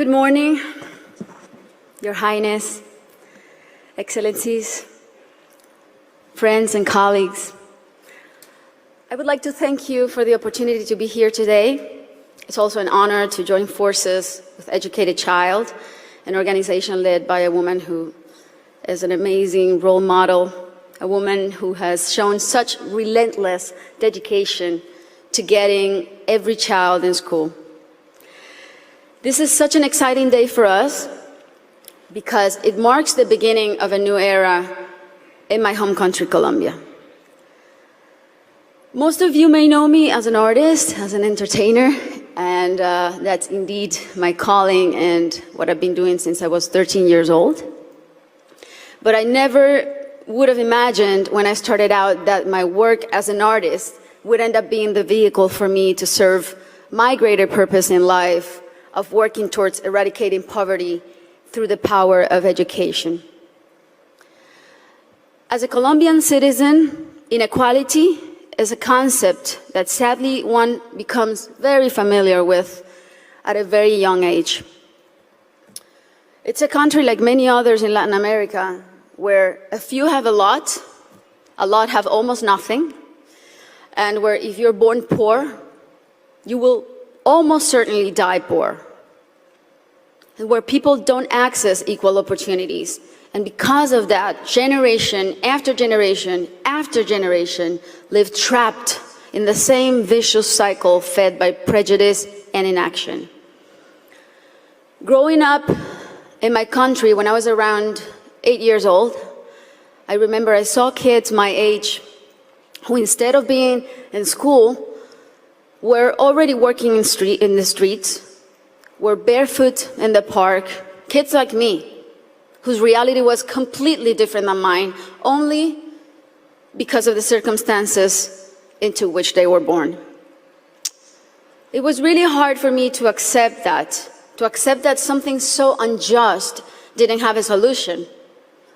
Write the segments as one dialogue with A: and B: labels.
A: Good morning, Your Highness, Excellencies, friends and colleagues. I would like to thank you for the opportunity to be here today. It's also an honor to join forces with Educated Child, an organization led by a woman who is an amazing role model, a woman who has shown such relentless dedication to getting every child in school. This is such an exciting day for us because it marks the beginning of a new era in my home country, Colombia. Most of you may know me as an artist, as an entertainer, and that's indeed my calling and what I've been doing since I was 13 years old. But I never would have imagined when I started out that my work as an artist would end up being the vehicle for me to serve my greater purpose in life of working towards eradicating poverty through the power of education. As a Colombian citizen, inequality is a concept that sadly one becomes very familiar with at a very young age. It's a country like many others in Latin America where a few have a lot have almost nothing, and where if you're born poor, you will almost certainly die poor, and where people don't access equal opportunities. And because of that, generation after generation after generation live trapped in the same vicious cycle fed by prejudice and inaction. Growing up in my country when I was around 8 years old, I remember I saw kids my age who, instead of being in school, were already working in the streets, were barefoot in the park, kids like me, whose reality was completely different than mine, only because of the circumstances into which they were born. It was really hard for me to accept that something so unjust didn't have a solution.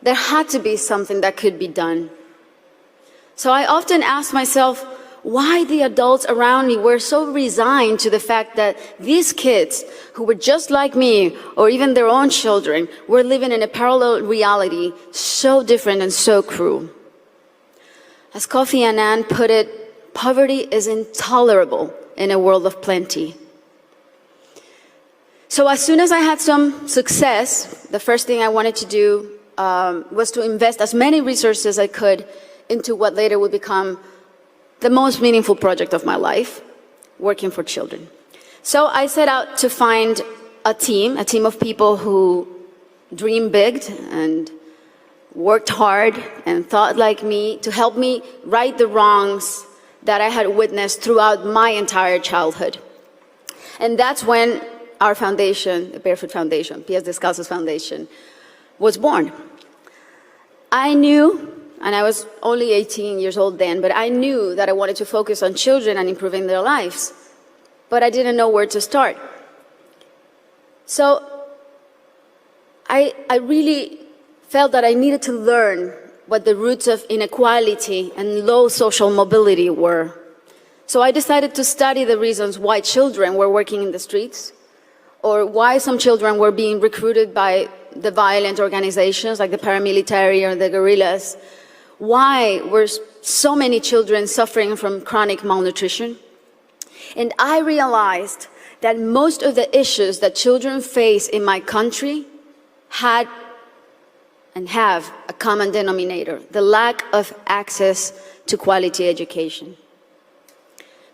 A: There had to be something that could be done. So I often asked myself why the adults around me were so resigned to the fact that these kids, who were just like me, or even their own children, were living in a parallel reality so different and so cruel. As Kofi Annan put it, poverty is intolerable in a world of plenty. So as soon as I had some success, the first thing I wanted to do was to invest as many resources as I could into what later would become the most meaningful project of my life, working for children. So I set out to find a team of people who dreamed big and worked hard and thought like me to help me right the wrongs that I had witnessed throughout my entire childhood. And that's when our foundation, the Barefoot Foundation, Pies Descalzos Foundation, was born. I knew, and I was only 18 years old then, but I knew that I wanted to focus on children and improving their lives, but I didn't know where to start. So I really felt that I needed to learn what the roots of inequality and low social mobility were. So I decided to study the reasons why children were working in the streets, or why some children were being recruited by the violent organizations like the paramilitary or the guerrillas. Why were so many children suffering from chronic malnutrition? And I realized that most of the issues that children face in my country had and have a common denominator: the lack of access to quality education.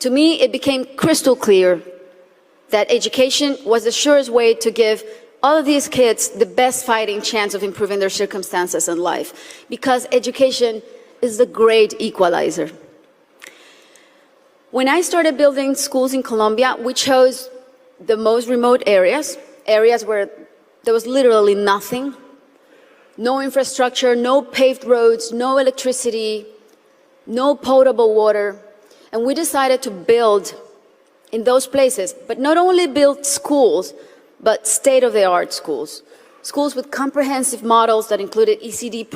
A: To me, it became crystal clear that education was the surest way to give all of these kids the best fighting chance of improving their circumstances in life, because education is the great equalizer. When I started building schools in Colombia, we chose the most remote areas where there was literally nothing, no infrastructure, no paved roads, no electricity, no potable water. And we decided to build in those places, but not only build schools, but state-of-the-art schools. Schools with comprehensive models that included ECD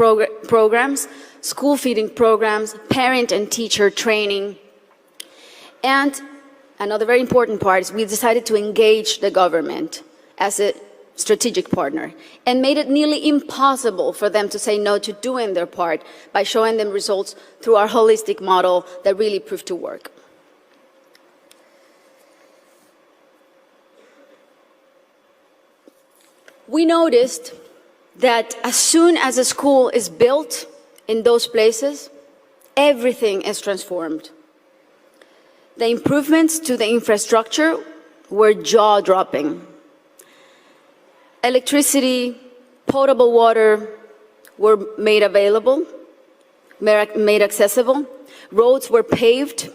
A: programs, school feeding programs, parent and teacher training. And another very important part is we decided to engage the government as a strategic partner and made it nearly impossible for them to say no to doing their part by showing them results through our holistic model that really proved to work. We noticed that as soon as a school is built in those places, everything is transformed. The improvements to the infrastructure were jaw-dropping. Electricity, potable water were made available, made accessible. Roads were paved.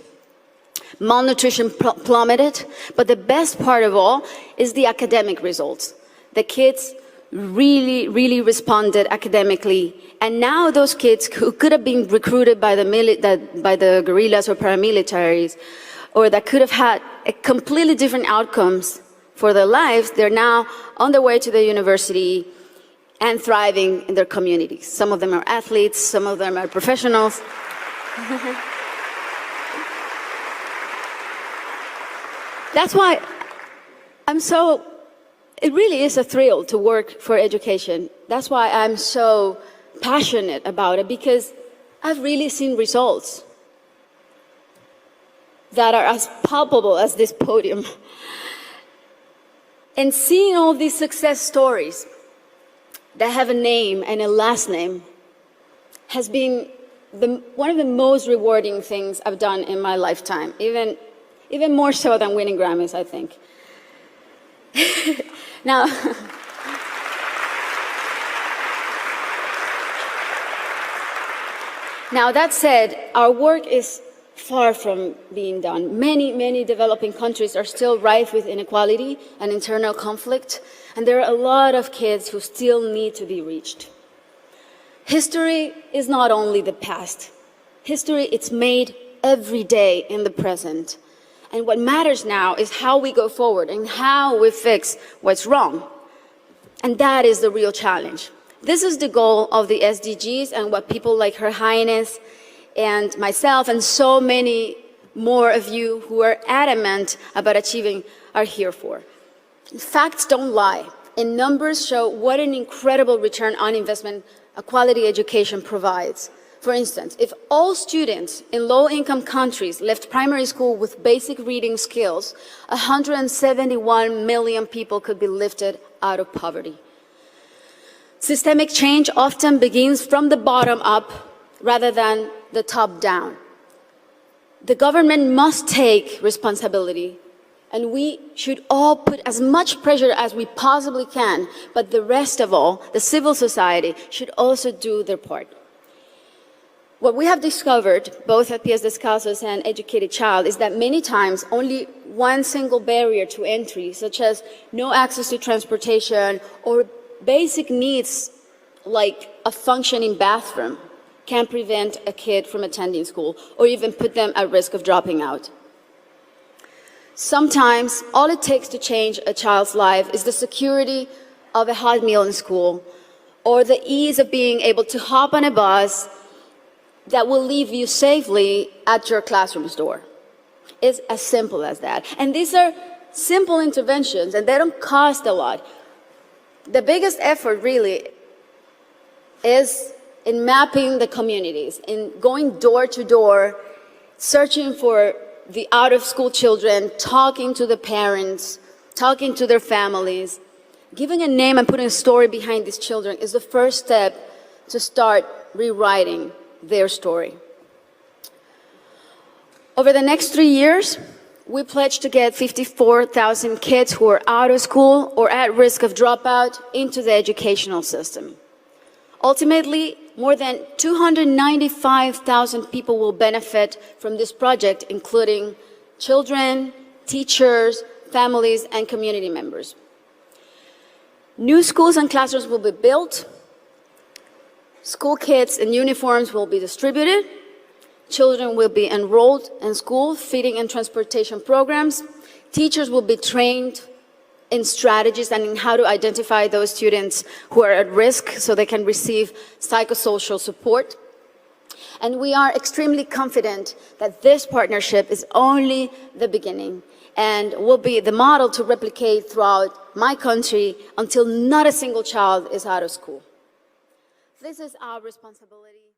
A: Malnutrition plummeted. But the best part of all is the academic results. The kids really responded academically. And now those kids who could have been recruited by the guerrillas or paramilitaries, or that could have had a completely different outcomes for their lives, they're now on their way to the university and thriving in their communities. Some of them are athletes, some of them are professionals. That's why it really is a thrill to work for education. That's why I'm so passionate about it, because I've really seen results that are as palpable as this podium. And seeing all these success stories that have a name and a last name has been one of the most rewarding things I've done in my lifetime, even more so than winning Grammys, I think. Now, that said, our work is far from being done. Many developing countries are still rife with inequality and internal conflict, and there are a lot of kids who still need to be reached. History is not only the past. History, it's made every day in the present. And what matters now is how we go forward and how we fix what's wrong. And that is the real challenge. This is the goal of the SDGs and what people like Her Highness and myself and so many more of you who are adamant about achieving are here for. Facts don't lie, and numbers show what an incredible return on investment a quality education provides. For instance, if all students in low-income countries left primary school with basic reading skills, 171 million people could be lifted out of poverty. Systemic change often begins from the bottom up rather than the top down. The government must take responsibility, and we should all put as much pressure as we possibly can, but the rest of all, the civil society, should also do their part. What we have discovered, both at Pies Descalzos and Educated Child, is that many times only one single barrier to entry, such as no access to transportation or basic needs like a functioning bathroom, can prevent a kid from attending school or even put them at risk of dropping out. Sometimes all it takes to change a child's life is the security of a hot meal in school or the ease of being able to hop on a bus that will leave you safely at your classroom's door. It's as simple as that. And these are simple interventions and they don't cost a lot. The biggest effort really is in mapping the communities, in going door to door, searching for the out-of-school children, talking to the parents, talking to their families. Giving a name and putting a story behind these children is the first step to start rewriting their story. Over the next 3 years, we pledge to get 54,000 kids who are out of school or at risk of dropout into the educational system. Ultimately, more than 295,000 people will benefit from this project, including children, teachers, families, and community members. New schools and classrooms will be built. School kits and uniforms will be distributed. Children will be enrolled in school, feeding and transportation programs. Teachers will be trained in strategies and in how to identify those students who are at risk so they can receive psychosocial support. And we are extremely confident that this partnership is only the beginning and will be the model to replicate throughout my country until not a single child is out of school. This is our responsibility.